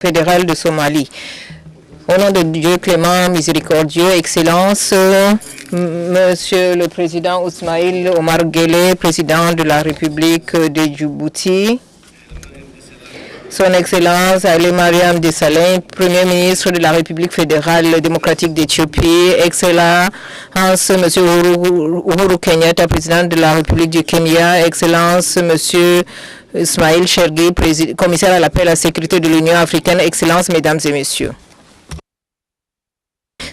fédérale de Somalie. Au nom de Dieu clément, miséricordieux, Excellence, Monsieur le Président Ismaïl Omar Guelleh, Président de la République de Djibouti, Son Excellence Haile Mariam Desalegn, Premier ministre de la République fédérale démocratique d'Éthiopie, Excellence Monsieur Uhuru Kenyatta, Président de la République du Kenya, Excellence Monsieur Ismail Chergui, commissaire à la paix et à la sécurité de l'Union africaine, Excellences, Mesdames et Messieurs.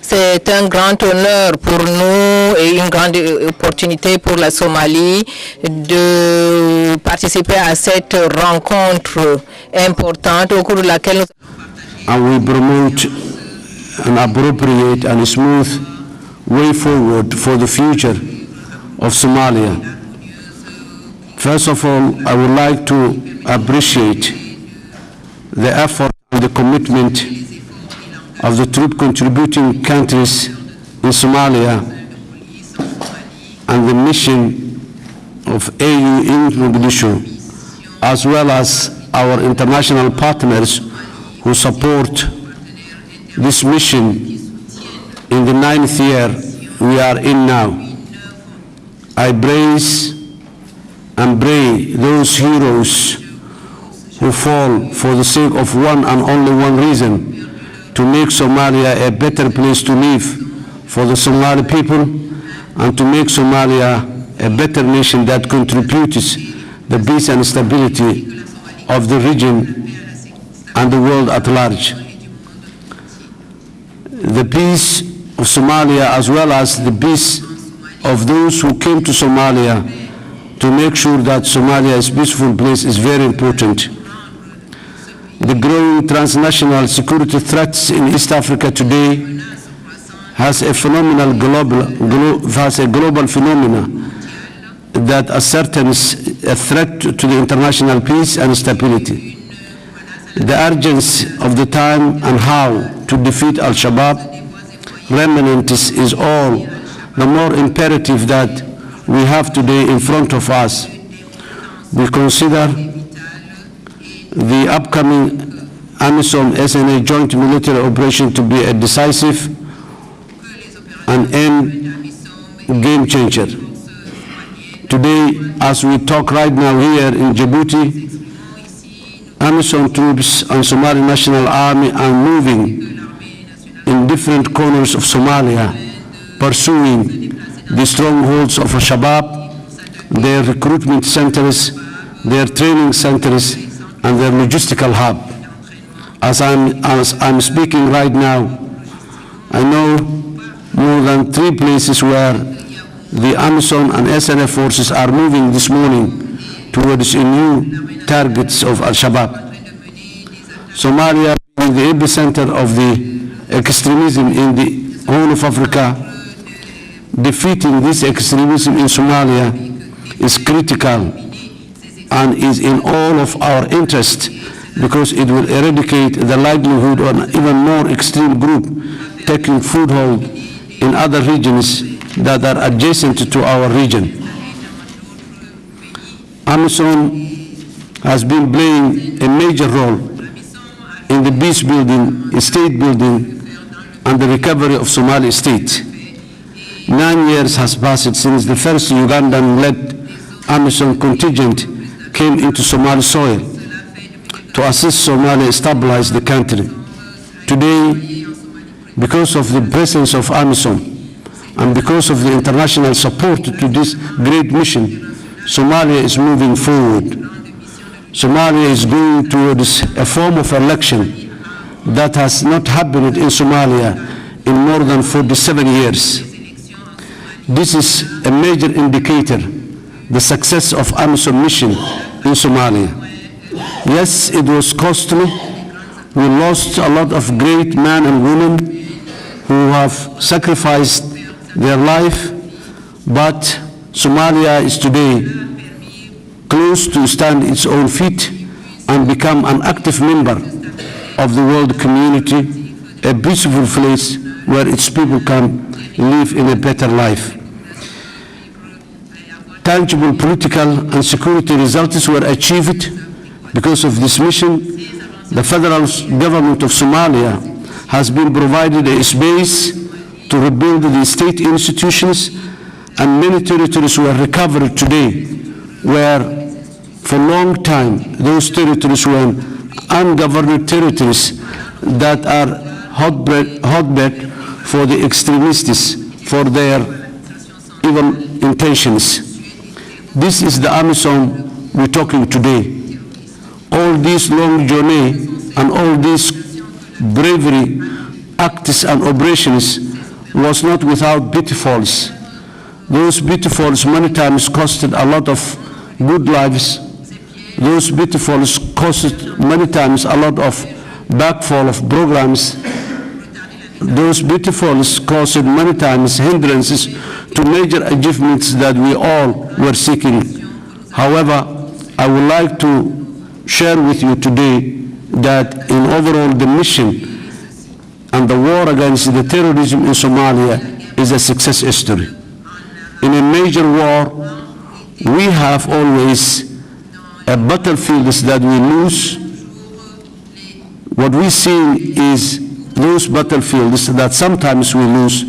C'est un grand honneur pour nous et une grande opportunité pour la Somalie de participer à cette rencontre importante au cours de laquelle nous and we promote an appropriate and smooth way forward for the future of Somalia. First of all, I would like to appreciate the effort and the commitment of the troop contributing countries in Somalia and the mission of AU in Mogadishu, as well as our international partners who support this mission in the 9th year we are in now. I praise and pray those heroes who fall for the sake of one and only one reason, to make Somalia a better place to live for the Somali people and to make Somalia a better nation that contributes the peace and stability of the region and the world at large. The peace of Somalia, as well as the peace of those who came to Somalia to make sure that Somalia is a peaceful place, is very important. The growing transnational security threats in East Africa today has a global phenomena that ascertains a threat to the international peace and stability. The urgency of the time and how to defeat Al-Shabaab remnants is all the more imperative that we have today in front of us. We consider the upcoming AMISOM SNA joint military operation to be a decisive and end game changer. Today, as we talk right now here in Djibouti, AMISOM troops and Somali National Army are moving in different corners of Somalia, pursuing the strongholds of Al-Shabaab, their recruitment centers, their training centers, and their logistical hub. As I'm speaking right now, I know more than 3 places where the AMISOM and SNF forces are moving this morning towards new targets of Al-Shabaab. Somalia being the epicenter of the extremism in the whole of Africa, defeating this extremism in Somalia is critical and is in all of our interest, because it will eradicate the likelihood of an even more extreme group taking foothold in other regions that are adjacent to our region. AMISOM has been playing a major role in the peace building, state building, and the recovery of Somali state. 9 years has passed since the first Ugandan-led AMISOM contingent came into Somali soil to assist Somalia stabilize the country. Today, because of the presence of AMISOM and because of the international support to this great mission, Somalia is moving forward. Somalia is going towards a form of election that has not happened in Somalia in more than 47 years. This is a major indicator the success of AMISOM mission in Somalia. Yes, it was costly. We lost a lot of great men and women who have sacrificed their life, but Somalia is today close to stand its own feet and become an active member of the world community, a peaceful place where its people can live in a better life. Tangible political and security results were achieved because of this mission, the federal government of Somalia has been provided a space to rebuild the state institutions, and many territories were recovered today, where for a long time those territories were ungoverned territories that are hotbed for the extremists for their evil intentions. This is the AMISOM we're talking today. All this long journey and all these bravery acts and operations was not without pitfalls. Those pitfalls many times costed a lot of good lives. Those pitfalls costed many times a lot of backfall of programs. Those pitfalls caused many times hindrances to major achievements that we all were seeking. However, I would like to share with you today that in overall the mission and the war against the terrorism in Somalia is a success story. In a major war, we have always a battlefields that we lose. What we see is those battlefields that sometimes we lose,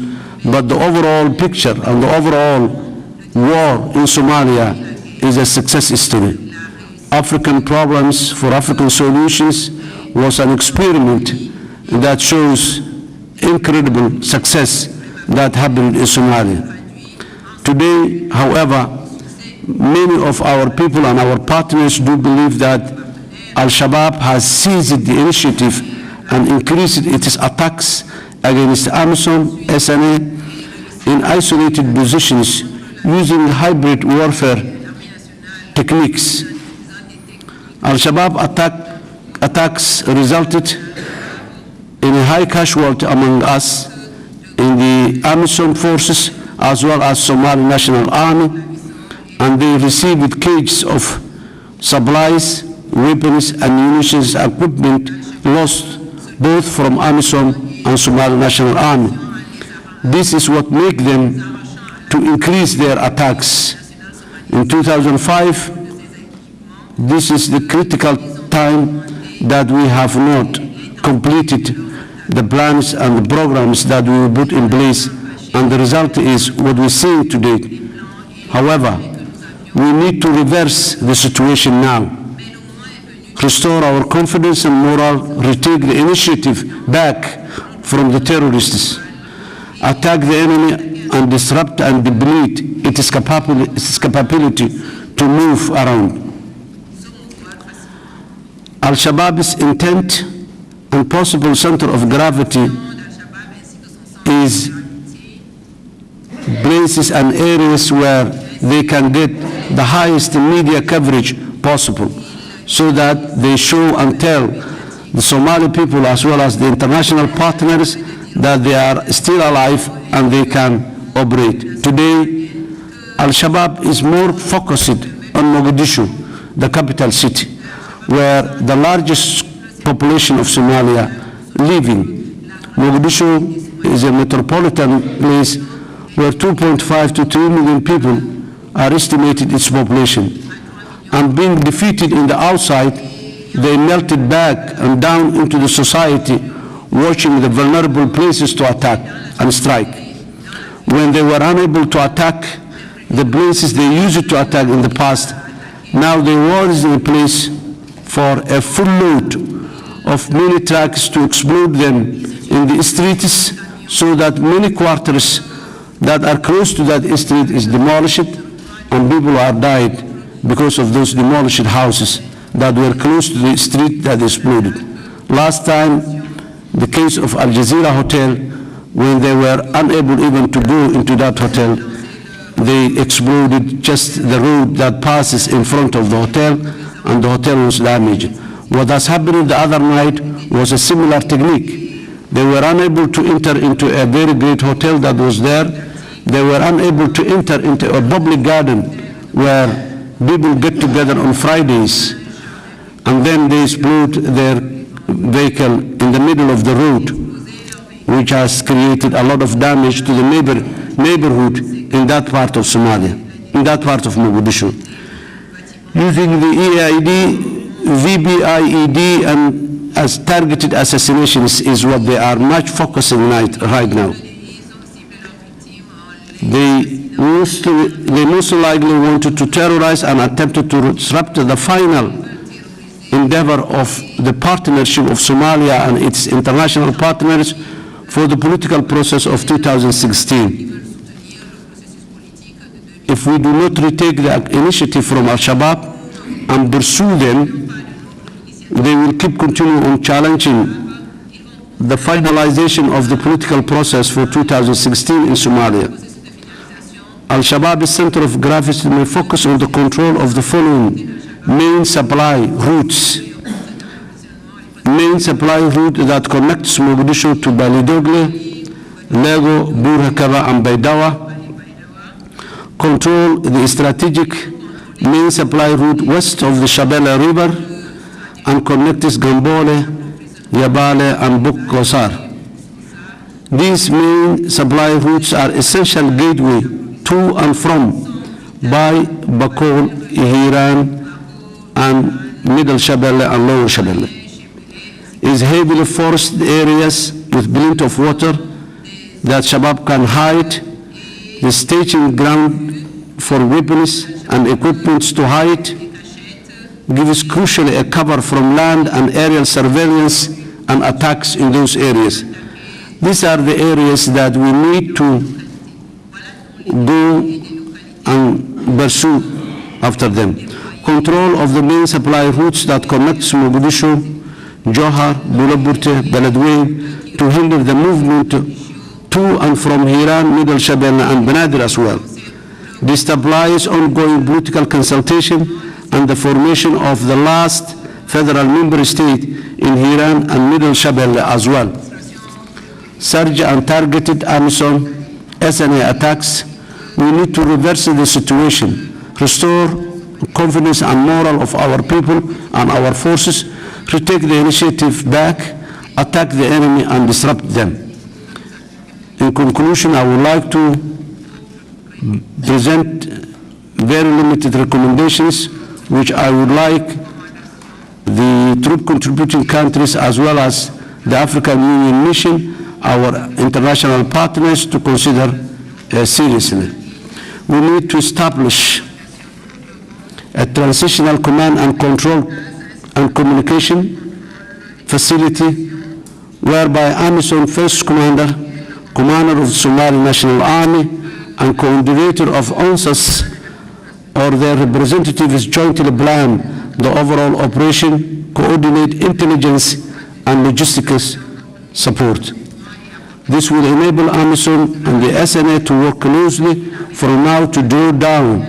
but the overall picture and the overall war in Somalia is a success story. African Problems for African Solutions was an experiment that shows incredible success that happened in Somalia. Today, however, many of our people and our partners do believe that Al-Shabaab has seized the initiative and increased its attacks against AMISOM, SNA, in isolated positions using hybrid warfare techniques. Al-Shabaab attacks resulted in a high casualty among us in the AMISOM forces as well as Somali National Army, and they received cages of supplies, weapons, and munitions equipment lost both from AMISOM and Somali National Army. This is what makes them to increase their attacks. In 2005, this is the critical time that we have not completed the plans and the programs that we put in place, and the result is what we're seeing today. However, we need to reverse the situation now, restore our confidence and morale, retake the initiative back from the terrorists, attack the enemy and disrupt and deplete its capability to move around. Al-Shabaab's intent and possible center of gravity is places and areas where they can get the highest media coverage possible, so that they show and tell the Somali people as well as the international partners that they are still alive and they can operate. Today, Al-Shabaab is more focused on Mogadishu, the capital city, where the largest population of Somalia living. Mogadishu is a metropolitan place where 2.5 to 3 million people are estimated its population. And being defeated in the outside, they melted back and down into the society, watching the vulnerable places to attack and strike. When they were unable to attack the places they used to attack in the past, now they were in a place for a full load of mini trucks to explode them in the streets, so that many quarters that are close to that street is demolished, and people are died because of those demolished houses that were close to the street that exploded. Last time, the case of Al Jazeera Hotel, when they were unable even to go into that hotel, they exploded just the road that passes in front of the hotel, and the hotel was damaged. What has happened the other night was a similar technique. They were unable to enter into a very great hotel that was there. They were unable to enter into a public garden where people get together on Fridays, and then they explode their vehicle in the middle of the road, which has created a lot of damage to the neighborhood in that part of Somalia, in that part of Mogadishu. Using the EID VBIED and as targeted assassinations is what they are much focusing right now. They most likely wanted to terrorize and attempted to disrupt the final endeavor of the partnership of Somalia and its international partners for the political process of 2016. If we do not retake the initiative from Al-Shabaab and pursue them, they will keep continuing on challenging the finalization of the political process for 2016 in Somalia. Al-Shabaab's center of gravity may focus on the control of the following main supply routes. Main supply route that connects Mogadishu to Balidogle, Lego, Burhakaba, and Baidawa. Control the strategic main supply route west of the Shabelle River and connects Gambole, Yabale, and Bukkosar. These main supply routes are essential gateway to and from by Bakol, Hiran, and Middle Shabelle and Lower Shabelle. Is heavily forested areas with plenty of water that Shabab can hide, the staging ground for weapons and equipment to hide, gives crucially a cover from land and aerial surveillance and attacks in those areas. These are the areas that we need to go and pursue after them. Control of the main supply routes that connects Mogadishu, Johar, Bulaburte, Beledweyne to hinder the movement to and from Hiran, Middle Shabelle, and Benadir as well. Destabilize ongoing political consultation and the formation of the last federal member state in Hiran and Middle Shabelle as well. Surge and targeted AMISOM SNA attacks. We need to reverse the situation, restore confidence and morale of our people and our forces, retake the initiative back, attack the enemy and disrupt them. In conclusion, I would like to present very limited recommendations which I would like the troop contributing countries as well as the African Union mission, our international partners to consider seriously. We need to establish a transitional command and control and communication facility whereby AMISOM First Commander, Commander of the Somali National Army, and coordinator of UNSAS or their representatives jointly plan the overall operation, coordinate intelligence and logistics support. This will enable AMISOM and the SNA to work closely from now to draw down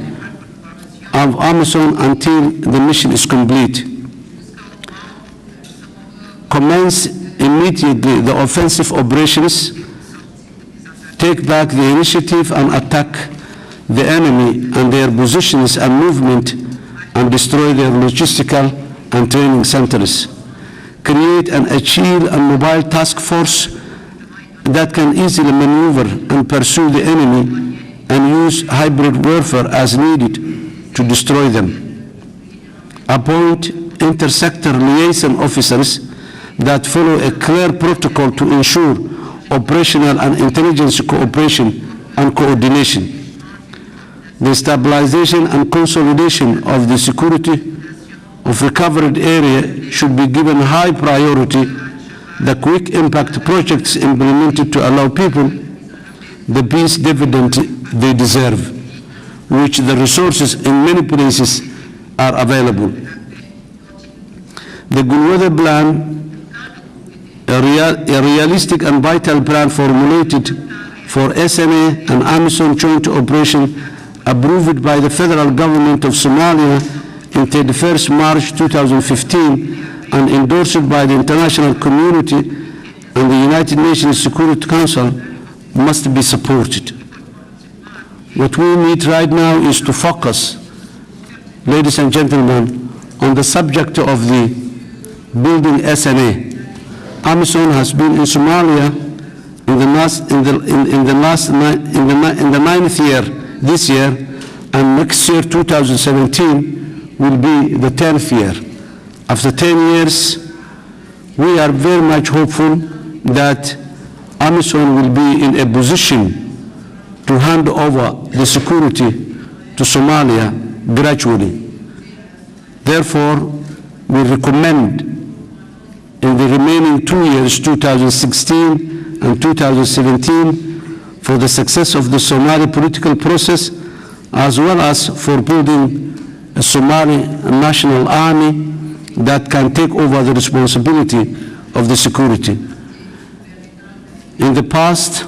of AMISOM until the mission is complete. Commence immediately the offensive operations, take back the initiative and attack the enemy and their positions and movement and destroy their logistical and training centers. Create an agile and mobile task force that can easily maneuver and pursue the enemy and use hybrid warfare as needed to destroy them. Appoint inter-sector liaison officers that follow a clear protocol to ensure operational and intelligence cooperation and coordination. The stabilization and consolidation of the security of recovered area should be given high priority. The quick impact projects implemented to allow people the peace dividend they deserve, which the resources in many places are available. The Guul plan, a realistic and vital plan formulated for SNA and AMISOM joint operation approved by the federal government of Somalia in 31st March 2015 and endorsed by the international community and the United Nations Security Council must be supported. What we need right now is to focus, ladies and gentlemen, on the subject of the building SNA. AMISOM has been in Somalia in the ninth year this year, and next year, 2017, will be the 10th year. After 10 years, we are very much hopeful that AMISOM will be in a position to hand over the security to Somalia gradually. Therefore, we recommend in the remaining 2 years, 2016 and 2017, for the success of the Somali political process, as well as for building a Somali national army that can take over the responsibility of the security. In the past,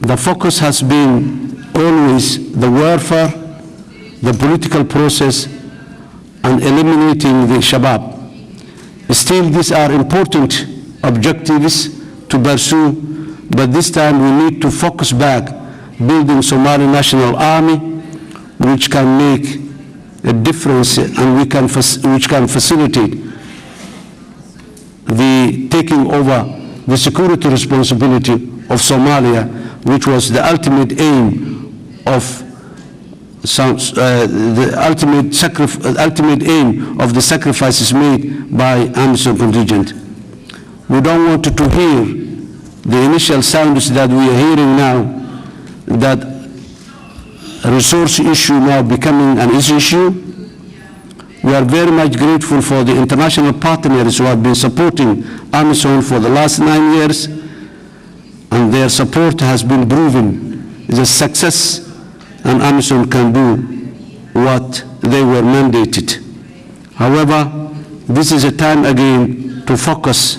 the focus has been always the warfare, the political process, and eliminating the Shabab. Still, these are important objectives to pursue, but this time we need to focus back building Somali National Army, which can make a difference and which can facilitate the taking over the security responsibility of Somalia, which was the ultimate aim of ultimate aim of the sacrifices made by AMISOM contingent. We don't want to hear the initial sounds that we are hearing now, that resource issue now becoming an issue. We are very much grateful for the international partners who have been supporting AMISOM for the last 9 years, and their support has been proven is a success, and AMISOM can do what they were mandated. However, this is a time again to focus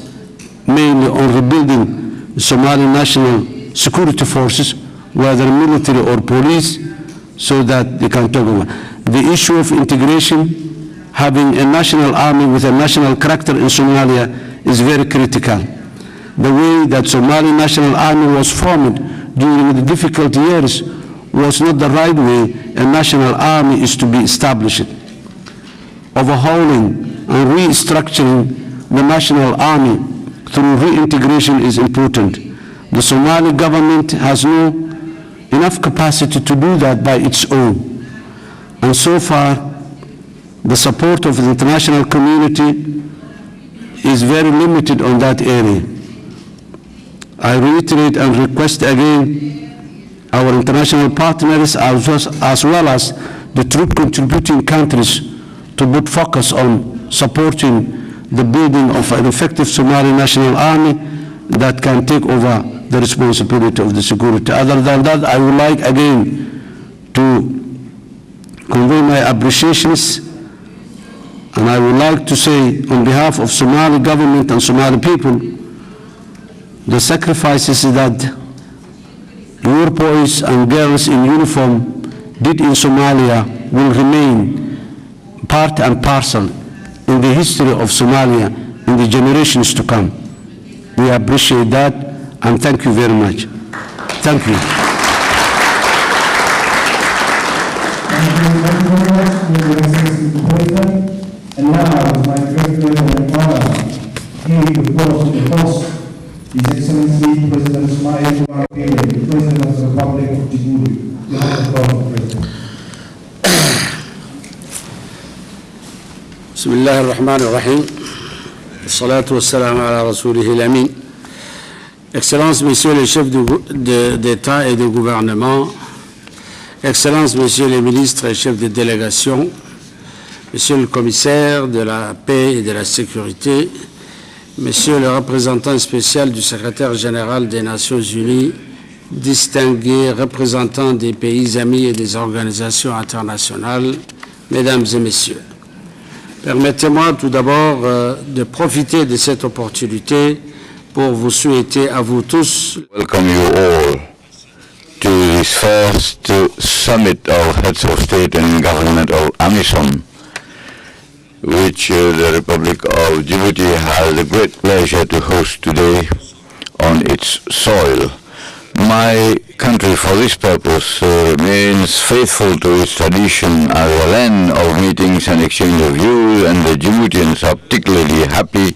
mainly on rebuilding Somali national security forces, whether military or police, so that they can take over. The issue of integration, having a national army with a national character in Somalia, is very critical. The way that Somali National Army was formed during the difficult years was not the right way a national army is to be established. Overhauling and restructuring the national army through reintegration is important. The Somali government has no enough capacity to do that by its own. And so far, the support of the international community is very limited on that area. I reiterate and request again our international partners as well as the troop contributing countries to put focus on supporting the building of an effective Somali National Army that can take over the responsibility of the security. Other than that, I would like again to convey my appreciations, and I would like to say on behalf of Somali government and Somali people, the sacrifices that your boys and girls in uniform did in Somalia will remain part and parcel in the history of Somalia in the generations to come. We appreciate that, and thank you very much. Thank you. And now, it's my great pleasure and honor to give the floor to the host, His Excellency President Ismail Omar Guelleh, President of the Republic of Djibouti. You have the floor, President. بسم الله الرحمن الرحيم. الصلاة والسلام على رسوله الأمين. Excellences, Messieurs les chefs d'État et de gouvernement, Excellences, Messieurs les ministres et chefs de délégation, Monsieur le commissaire de la paix et de la sécurité, Monsieur le représentant spécial du secrétaire général des Nations Unies, distingués représentants des pays amis et des organisations internationales, Mesdames et Messieurs. Permettez-moi tout d'abord de profiter de cette opportunité pour vous souhaiter à vous tous. Welcome you all to this first summit of heads of state and government of AMISOM, which the Republic of Djibouti has the great pleasure to host today on its soil. My country, for this purpose, remains faithful to its tradition as a land of meetings and exchange of views, and the Djiboutians are particularly happy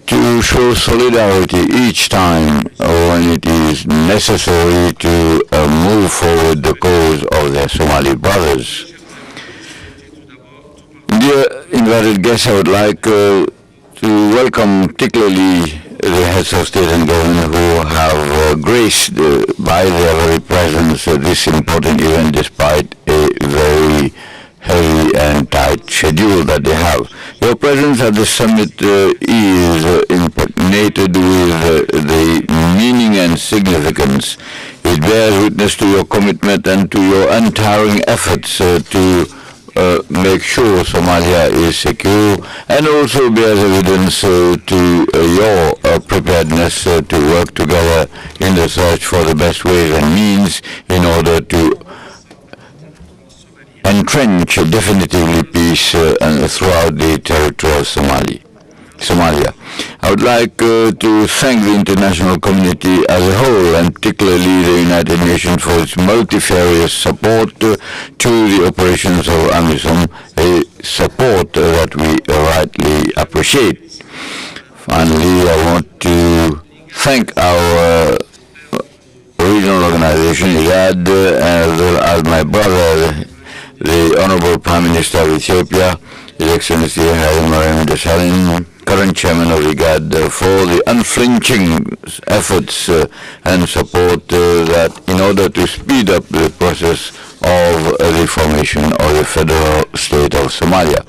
to show solidarity each time when it is necessary to move forward the cause of their Somali brothers. Dear invited guests, I would like to welcome particularly the heads of state and government who have graced by their very presence this important event despite a very heavy and tight schedule that they have. Your presence at the summit is impregnated with the meaning and significance. It bears witness to your commitment and to your untiring efforts to make sure Somalia is secure, and also bears evidence to your preparedness to work together in the search for the best ways and means in order to entrench definitively peace throughout the territory of Somalia. I would like to thank the international community as a whole, and particularly the United Nations, for its multifarious support to the operations of AMISOM, a support that we rightly appreciate. Finally, I want to thank our regional organization, IGAD, as well as my brother, the Honorable Prime Minister of Ethiopia, His Excellency Mudane Xasan, current chairman of IGAD, for the unflinching efforts and support that in order to speed up the process of the formation of the federal state of Somalia.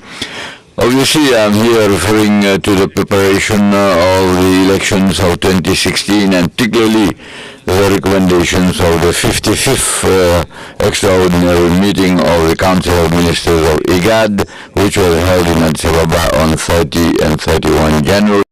Obviously, I'm here referring to the preparation of the elections of 2016, and particularly the recommendations of the 55th extraordinary meeting of the Council of Ministers of IGAD, which was held in Addis Ababa on 30 and 31 January.